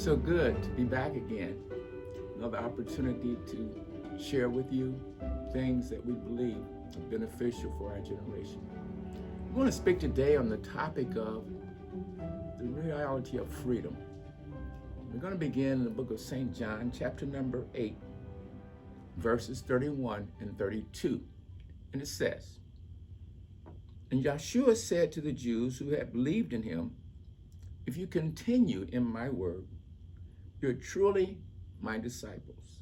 so good to be back again. Another opportunity to share with you things that we believe are beneficial for our generation. We want to speak today on the topic of the reality of freedom. We're going to begin in the book of St. John, chapter number 8, verses 31 and 32. And it says, "And Yeshua said to the Jews who had believed in him, 'If you continue in my word, you're truly my disciples,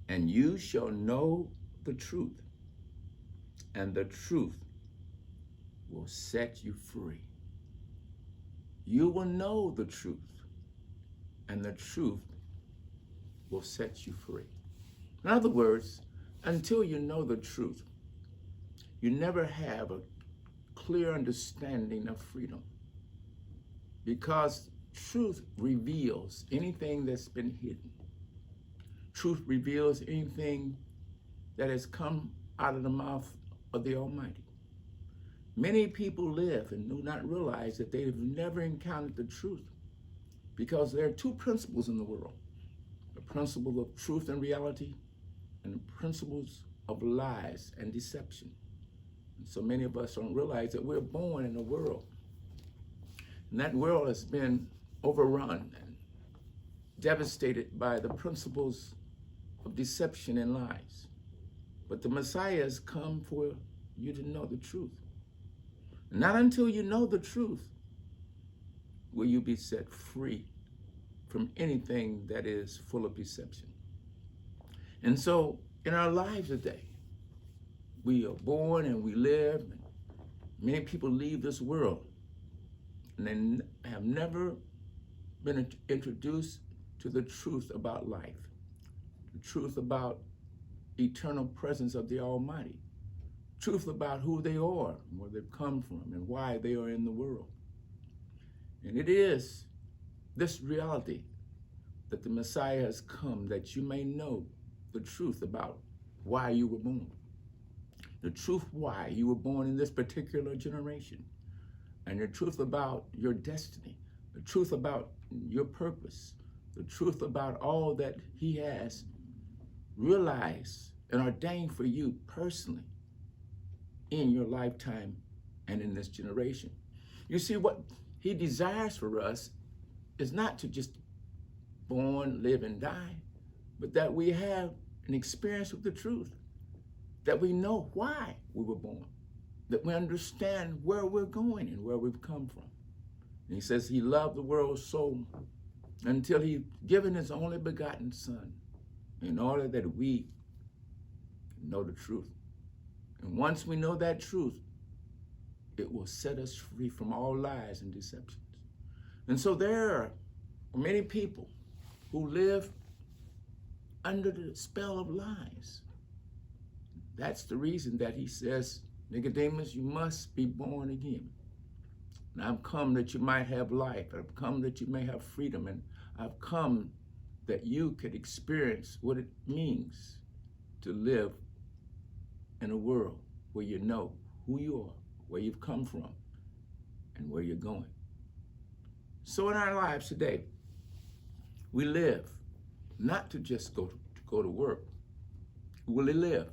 and you shall know the truth, and the truth will set you free.'" You will know the truth, and the truth will set you free. In other words, until you know the truth, you never have a clear understanding of freedom, because truth reveals anything that's been hidden. Truth reveals anything that has come out of the mouth of the Almighty. Many people live and do not realize that they have never encountered the truth, because there are two principles in the world: the principle of truth and reality, and the principles of lies and deception. And so many of us don't realize that we're born in a world, and that world has been overrun and devastated by the principles of deception and lies. But the Messiah has come for you to know the truth. Not until you know the truth will you be set free from anything that is full of deception. And so in our lives today, we are born and we live, and many people leave this world and they have never been introduced to the truth about life, the truth about eternal presence of the Almighty, truth about who they are, and where they've come from, and why they are in the world. And it is this reality that the Messiah has come, that you may know the truth about why you were born, the truth why you were born in this particular generation, and the truth about your destiny, the truth about your purpose, the truth about all that he has realized and ordained for you personally in your lifetime and in this generation. You see, what he desires for us is not to just born, live, and die, but that we have an experience with the truth, that we know why we were born, that we understand where we're going and where we've come from. And he says he loved the world so until he given his only begotten Son, in order that we know the truth. And once we know that truth, it will set us free from all lies and deceptions. And so there are many people who live under the spell of lies. That's the reason that he says, "Nicodemus, you must be born again. And I've come that you might have life. I've come that you may have freedom. And I've come that you could experience what it means to live in a world where you know who you are, where you've come from, and where you're going." So in our lives today, we live not to just go to work. We live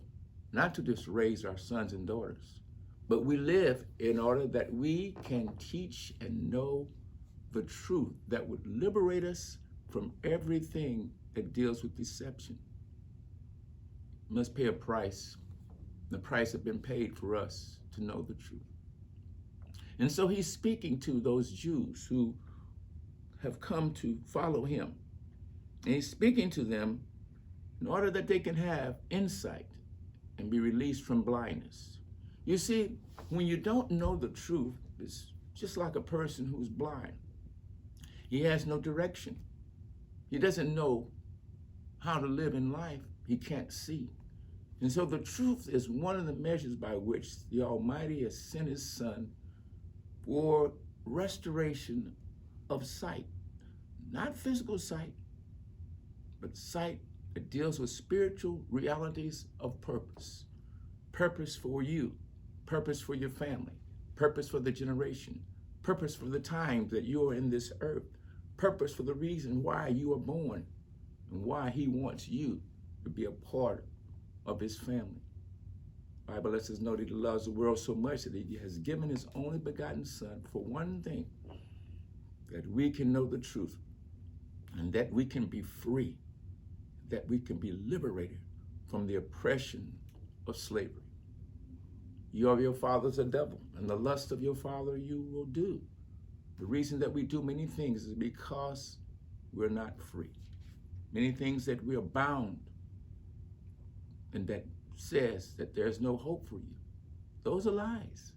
not to just raise our sons and daughters, but we live in order that we can teach and know the truth that would liberate us from everything that deals with deception. We must pay a price. The price has been paid for us to know the truth. And so he's speaking to those Jews who have come to follow him. And he's speaking to them in order that they can have insight and be released from blindness. You see, when you don't know the truth, it's just like a person who's blind. He has no direction. He doesn't know how to live in life. He can't see. And so the truth is one of the measures by which the Almighty has sent his Son for restoration of sight. Not physical sight, but sight that deals with spiritual realities of purpose. Purpose for you, purpose for your family, purpose for the generation, purpose for the time that you are in this earth, purpose for the reason why you were born and why he wants you to be a part of his family. The Bible lets us know that he loves the world so much that he has given his only begotten son for one thing, that we can know the truth and that we can be free, that we can be liberated from the oppression of slavery. You of your father's a devil, and the lust of your father you will do. The reason that we do many things is because we're not free. Many things that we are bound, and that says that there's no hope for you. Those are lies.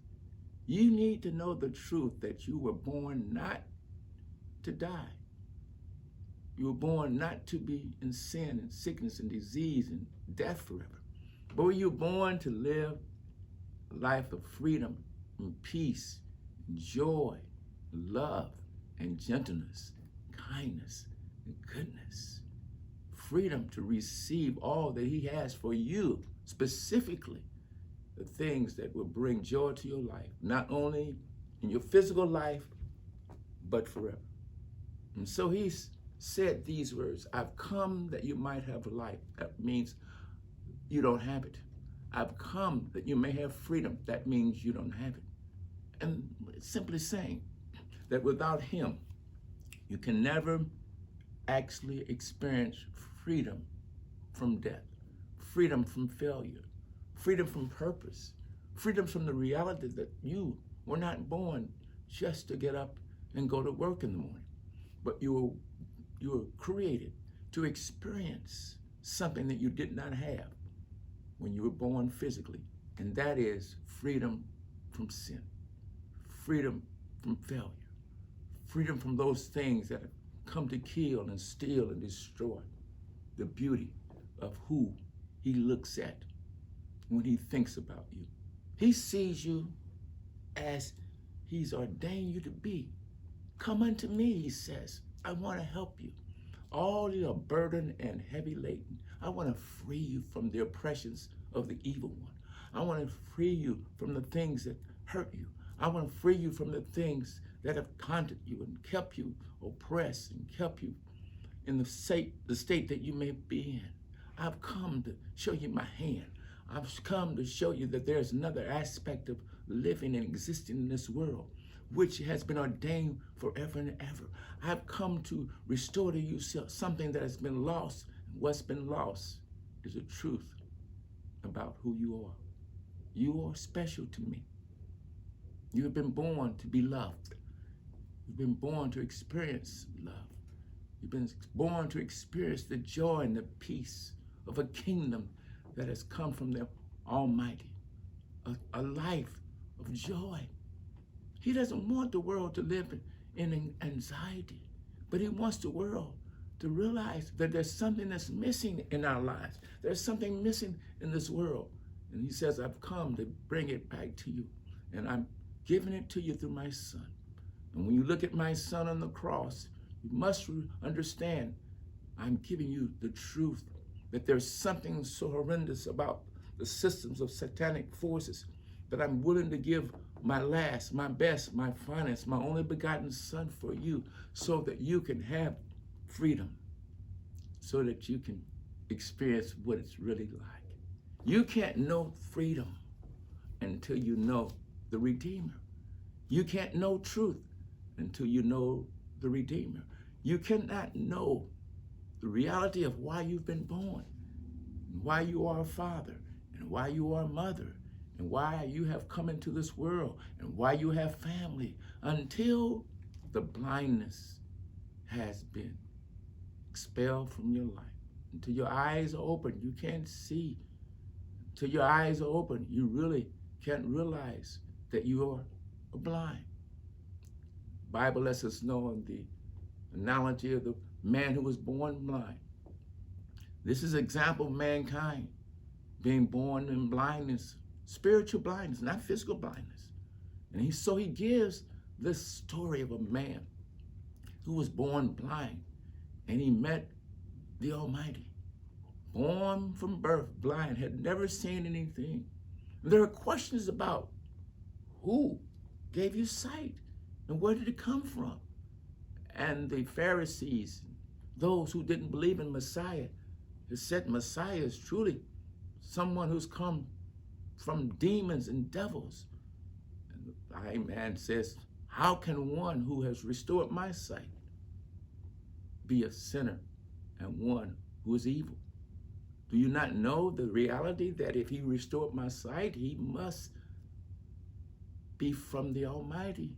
You need to know the truth that you were born not to die. You were born not to be in sin and sickness and disease and death forever. But you were born to live a life of freedom and peace, and joy, love, and gentleness, kindness, and goodness. Freedom to receive all that he has for you, specifically the things that will bring joy to your life, not only in your physical life, but forever. And so he's said these words, I've come that you might have life. That means you don't have it. I've come that you may have freedom. That means you don't have it. And it's simply saying that without him, you can never actually experience freedom from death, freedom from failure, freedom from purpose, freedom from the reality that you were not born just to get up and go to work in the morning, but you were created to experience something that you did not have when you were born physically, and that is freedom from sin, freedom from failure, freedom from those things that have come to kill and steal and destroy the beauty of who he looks at when he thinks about you. He sees you as he's ordained you to be. Come unto me, he says. I want to help you. All you are burdened and heavy laden. I want to free you from the oppressions of the evil one. I want to free you from the things that hurt you. I want to free you from the things that have taunted you and kept you oppressed and kept you in the state that you may be in. I've come to show you my hand. I've come to show you that there's another aspect of living and existing in this world, which has been ordained forever and ever. I've come to restore to you something that has been lost. What's been lost is the truth about who you are. You are special to me. You have been born to be loved. You've been born to experience love. You've been born to experience the joy and the peace of a kingdom that has come from the Almighty, a life of joy. He doesn't want the world to live in anxiety, but he wants the world to realize that there's something that's missing in our lives. There's something missing in this world. And he says, I've come to bring it back to you, and I'm giving it to you through my son. And when you look at my son on the cross, you must understand I'm giving you the truth, that there's something so horrendous about the systems of satanic forces that I'm willing to give my last, my best, my finest, my only begotten son for you, so that you can have freedom, so that you can experience what it's really like. You can't know freedom until you know the Redeemer. You can't know truth until you know the Redeemer. You cannot know the reality of why you've been born, and why you are a father, and why you are a mother, and why you have come into this world, and why you have family, until the blindness has been expelled from your life. Until your eyes are open, you can't see. Until your eyes are open, you really can't realize that you are blind. The Bible lets us know in the analogy of the man who was born blind. This is an example of mankind being born in blindness, spiritual blindness, not physical blindness. And so he gives this story of a man who was born blind, and he met the Almighty. Born from birth, blind, had never seen anything. And there are questions about who gave you sight and where did it come from? and the Pharisees, those who didn't believe in Messiah, who said Messiah is truly someone who's come from demons and devils. And the blind man says, how can one who has restored my sight be a sinner and one who is evil? Do you not know the reality that if he restored my sight, he must be from the Almighty?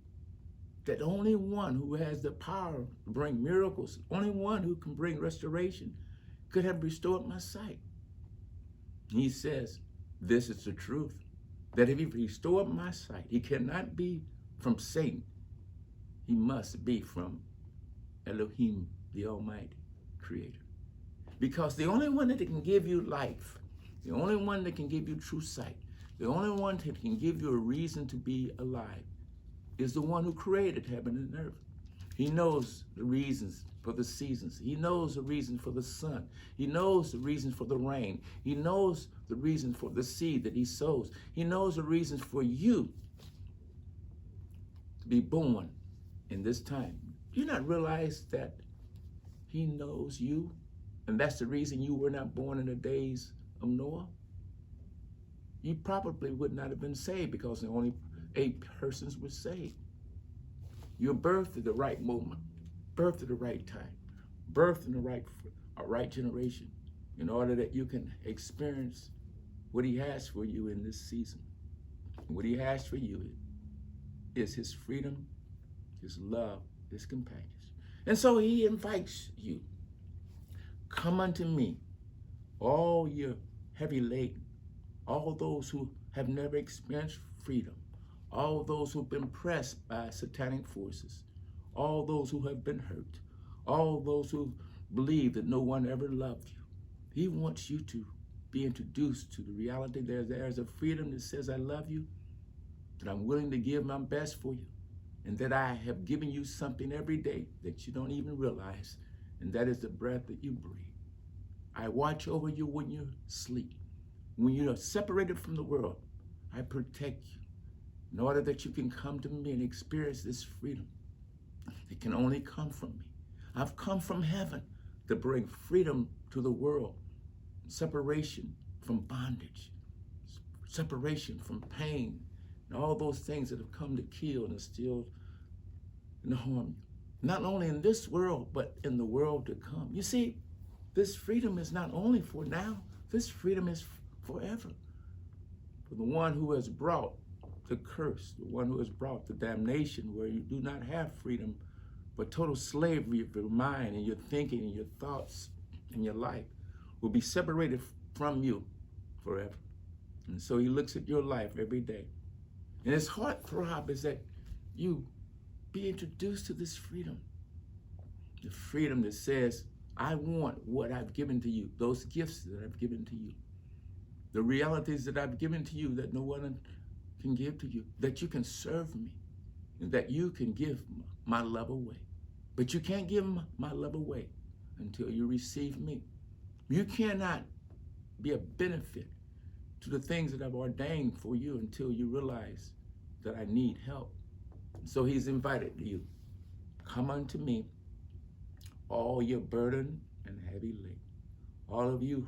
That only one who has the power to bring miracles, only one who can bring restoration, could have restored my sight. He says, this is the truth, that if he restored my sight, he cannot be from Satan. He must be from Elohim, the Almighty Creator. Because the only one that can give you life, the only one that can give you true sight, the only one that can give you a reason to be alive is the one who created heaven and earth. He knows the reasons for the seasons. He knows the reason for the sun. He knows the reason for the rain. He knows the reason for the seed that he sows. He knows the reasons for you to be born in this time. Do you not realize that he knows you? And that's the reason you were not born in the days of Noah? You probably would not have been saved because only 8 persons were saved. You're birthed at the right moment, birthed at the right time, birthed in the right generation, in order that you can experience what he has for you in this season. And what he has for you is his freedom, his love, his compassion. And so he invites you, come unto me, all you heavy laden, all those who have never experienced freedom, all those who've been pressed by satanic forces, all those who have been hurt, all those who believe that no one ever loved you. He wants you to be introduced to the reality that there's a freedom that says, I love you, that I'm willing to give my best for you, and that I have given you something every day that you don't even realize, and that is the breath that you breathe. I watch over you when you sleep. When you are separated from the world, I protect you in order that you can come to me and experience this freedom. It can only come from me. I've come from heaven to bring freedom to the world, separation from bondage, separation from pain, and all those things that have come to kill and steal and harm you. Not only in this world, but in the world to come. You see, this freedom is not only for now, this freedom is forever. For the one who has brought the curse, the one who has brought the damnation, where you do not have freedom, but total slavery of your mind and your thinking and your thoughts and your life will be separated from you forever. And so he looks at your life every day. And his heart throb is that you be introduced to this freedom. The freedom that says, I want what I've given to you, those gifts that I've given to you, the realities that I've given to you that no one can give to you, that you can serve me, and that you can give my love away. But you can't give my love away until you receive me. You cannot be a benefit to the things that I've ordained for you until you realize that I need help. So he's invited you, come unto me, all your burden and heavy laden. All of you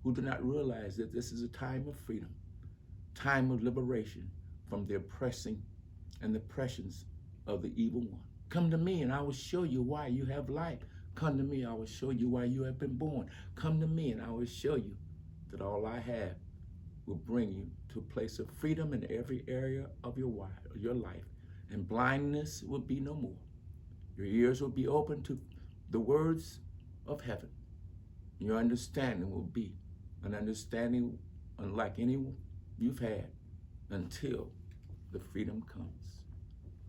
who do not realize that this is a time of freedom, time of liberation from the oppressing and the oppressions of the evil one. Come to me and I will show you why you have life. Come to me, I will show you why you have been born. Come to me and I will show you that all I have will bring you to a place of freedom in every area of your life. And blindness will be no more. Your ears will be open to the words of heaven. Your understanding will be an understanding unlike any you've had until the freedom comes.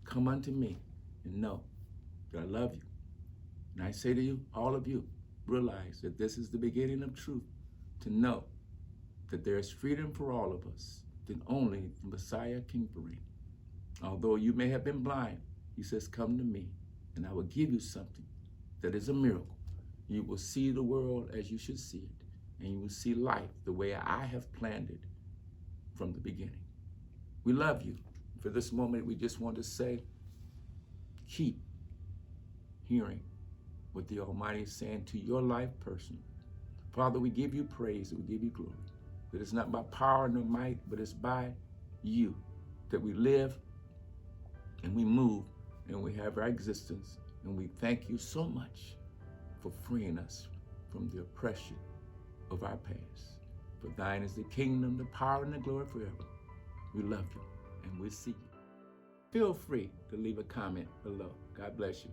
Come unto me and know that I love you. And I say to you, all of you, realize that this is the beginning of truth, to know that there is freedom for all of us that only the Messiah can bring. Although you may have been blind, he says, come to me and I will give you something that is a miracle. You will see the world as you should see it, and you will see life the way I have planned it from the beginning. We love you. For this moment, we just want to say, keep hearing what the Almighty is saying to your life personally. Father, we give you praise and we give you glory. That it's not by power nor might, but it's by you that we live and we move and we have our existence. And we thank you so much for freeing us from the oppression of our past. For thine is the kingdom, the power, and the glory forever. We love you and we'll see you. Feel free to leave a comment below. God bless you.